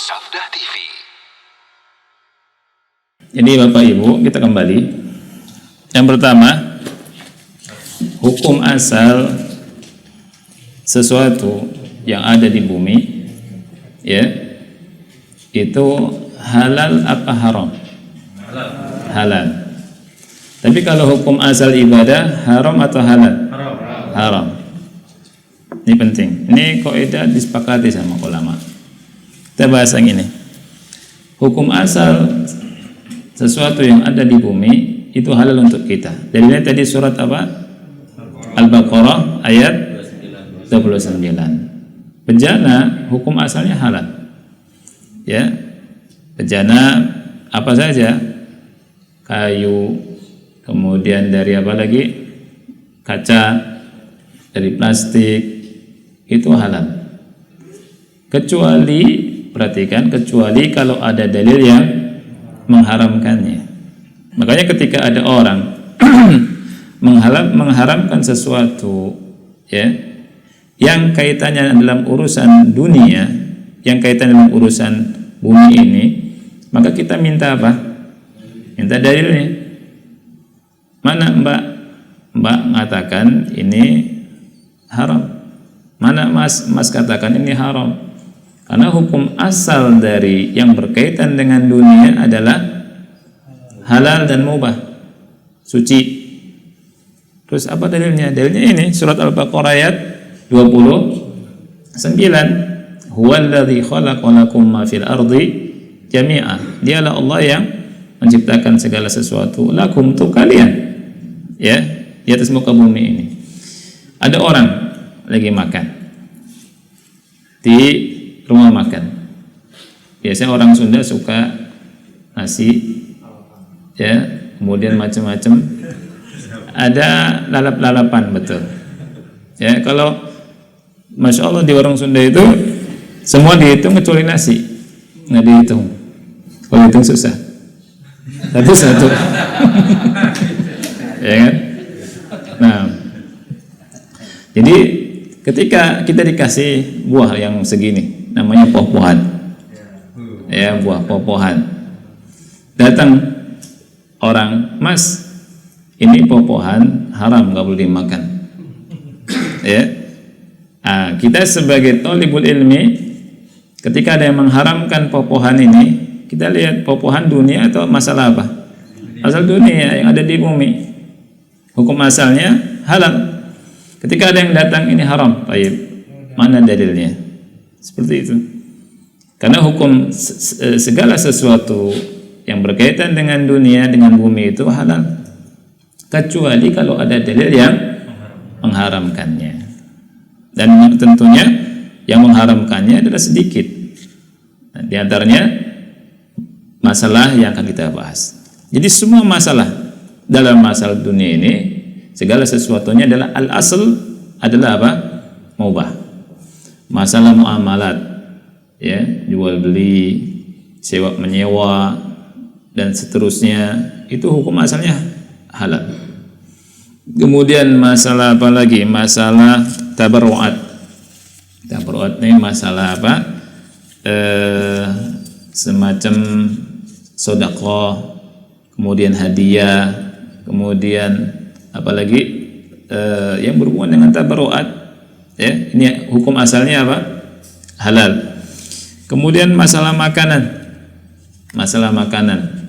Sabda TV. Jadi Bapak Ibu, kita kembali. Yang pertama, hukum asal sesuatu yang ada di bumi, ya, itu halal apa haram? Halal. Tapi kalau hukum asal ibadah, haram atau halal? Haram. Ini penting. Ini kaidah disepakati sama ulama. Kita bahas yang ini. Hukum asal sesuatu yang ada di bumi itu halal untuk kita. Dalilnya tadi surat apa? Al-Baqarah ayat 29. Bejana hukum asalnya halal. Ya. Bejana apa saja? Kayu, kemudian dari apa lagi? Kaca, dari plastik, itu halal. Kecuali, perhatikan, kecuali kalau ada dalil yang mengharamkannya. Makanya ketika ada orang mengharamkan sesuatu, ya, yang kaitannya dalam urusan dunia, yang kaitannya dalam urusan bumi ini, maka kita minta apa? Minta dalilnya. Mana Mbak mengatakan ini haram? Mana Mas katakan ini haram? Karena hukum asal dari yang berkaitan dengan dunia adalah halal dan mubah, suci. Terus apa dalilnya? Dalilnya ini surat Al-Baqarah ayat 29. Huwallazi khalaqa lakum ma fil ardi jami'a. Dialah Allah yang menciptakan segala sesuatu lakum, untuk kalian, ya, di atas muka bumi ini. Ada orang lagi makan di rumah makan. Biasanya orang Sunda suka nasi, ya, kemudian macam-macam. Ada lalap-lalapan, betul. Ya, kalau Masya Allah di warung Sunda itu semua dihitung kecuali nasi, nggak dihitung. Kalau hitung susah. Satu-satu. Ya kan? Nah, jadi ketika kita dikasih buah yang segini, namanya poh-pohan, ya, buah poh-pohan. Datang orang, Mas, ini poh-pohan haram, nggak boleh dimakan. Ya, kita sebagai thalibul ilmi, ketika ada yang mengharamkan poh-pohan ini, kita lihat poh-pohan dunia atau masalah apa? Asal dunia yang ada di bumi. Hukum asalnya halal. Ketika ada yang datang ini haram, baik, mana dalilnya? Seperti itu. Karena hukum segala sesuatu yang berkaitan dengan dunia, dengan bumi itu halal, kecuali kalau ada dalil yang mengharamkannya. Dan tentunya yang mengharamkannya adalah sedikit. Nah, di antaranya masalah yang akan kita bahas. Jadi semua masalah dalam masalah dunia ini, segala sesuatunya adalah al-asl adalah apa? Mubah. Masalah muamalat, ya, jual beli, sewa menyewa, dan seterusnya, itu hukum asalnya halal. Kemudian masalah apa lagi? Masalah tabarruat. Tabarruat ini masalah apa? Semacam sedekah, kemudian hadiah, kemudian apalagi yang berhubungan dengan tabarruat, ya, ini hukum asalnya apa? Halal. Kemudian masalah makanan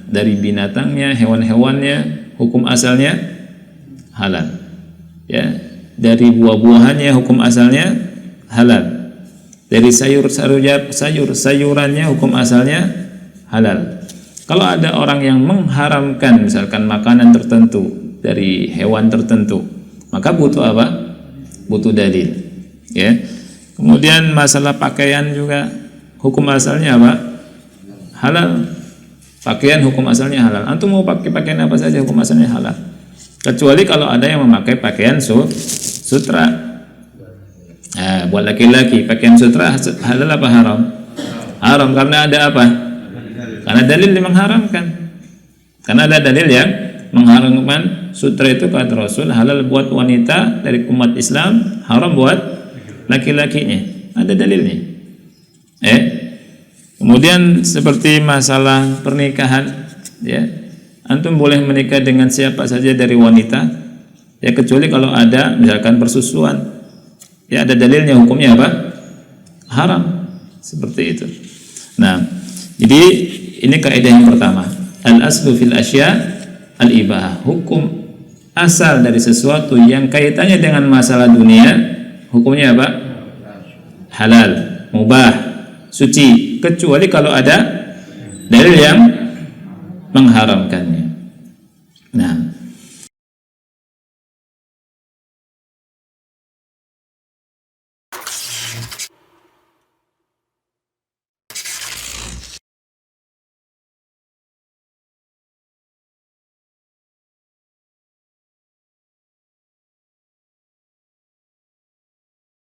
dari binatangnya, hewan-hewannya, hukum asalnya halal, ya. Dari buah-buahannya hukum asalnya halal. Dari sayur-sayurannya hukum asalnya halal. Kalau ada orang yang mengharamkan misalkan makanan tertentu dari hewan tertentu, maka butuh apa? Butuh dalil, ya. Kemudian masalah pakaian juga hukum asalnya apa? Halal. Pakaian hukum asalnya halal. Antum mau pakai pakaian apa saja hukum asalnya halal. Kecuali kalau ada yang memakai pakaian sutra. Nah, buat laki-laki pakaian sutra halal apa haram? Haram karena ada apa? Karena dalil yang mengharamkan. Karena ada dalil yang mengharamkan sutra itu kata Rasul halal buat wanita dari umat Islam, haram buat laki-lakinya. Ada dalilnya. Kemudian seperti masalah pernikahan, ya, antum boleh menikah dengan siapa saja dari wanita, ya kecuali kalau ada misalkan persusuan, ya ada dalilnya, hukumnya apa? Haram, seperti itu. Nah, jadi ini kaidah yang pertama, al aslu fil asya al ibahah, hukum asal dari sesuatu yang kaitannya dengan masalah dunia, hukumnya apa? Halal, mubah, suci, kecuali kalau ada dalil yang mengharamkannya. Nah,